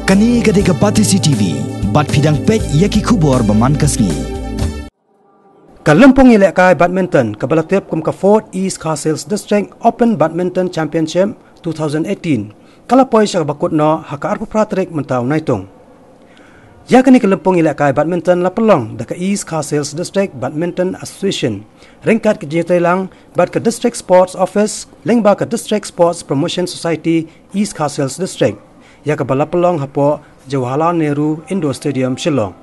Kani gade ke Batisi TV, bat pidang pet yaki kubor baman kasni. LYMPUNG ԻΑLEHKAI badminton kabalatip kum ka 4th East Castles District Open Badminton Championship 2018. Kalapoy siya bakut no haka arpu pratrik mentau naitung. Yakni LYMPUNG ＩALEHKAI badminton la pelong da ka East Castles District Badminton Association. Ringkat ke jitai lang bad ke District Sports Office, lengba ke District Sports Promotion Society East Castles District. Ya ka bala pelong hapo Jawaharlal Nehru Indoor Stadium Shillong.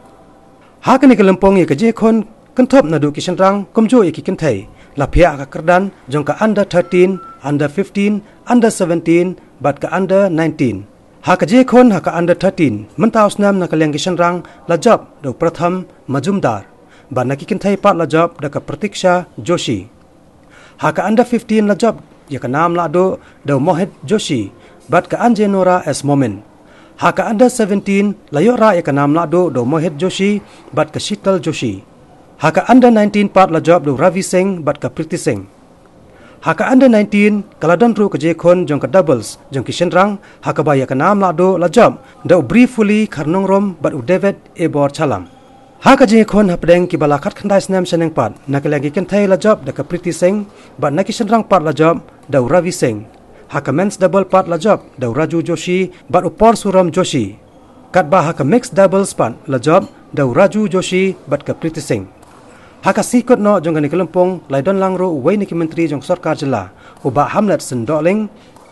Hakni LYMPUNG ya ka jekon kentop nadu kishan rang kumjo iki kentai la pia ka kerdan jong ka under 13, under 15, under 17 bat ka under 19. Ha ka jekon ha ka under 13 mentaus nam na kaleng kishan rang la job do pratham majumdar ba na ki kentai pat la job da ka Pratiksha Joshi. Ha ka under 15 la job ya ka nam la do Mohit Joshi bat ka Anje Nora as Momin. Ha ka under 17 la yora ya ka nam la do Mohit Joshi bat ka Shital Joshi. Haka under 19 part la job do Ravi Singh bat ka Priti Singh. Haka under 19 kaladan ru ka jekon jong ka doubles jong kishan rang haka baya ka nam la do la job do briefly karnong rom bat u David Ebor Chalam. Haka jekon hapdeng ki balakat khandai snam seneng pat nakalagi ken thai la job da ka Priti Singh bat na kishan rang part la job do Ravi Singh. Haka men's double part la job do Raju Joshi bat u Por Suram Joshi. Kat ba haka mixed doubles part la job do Raju Joshi bat ka Priti Singh. Haka sikut no jong kani LYMPUNG laidon langro uway ni ki menteri jong sarkar jela uba Hamlet Sendoling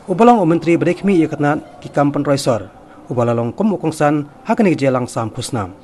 ubalong o menteri bedekmi ikatnat ki kampan roisor ubalalong kum ukongsan haka ni jelang sam kusnam.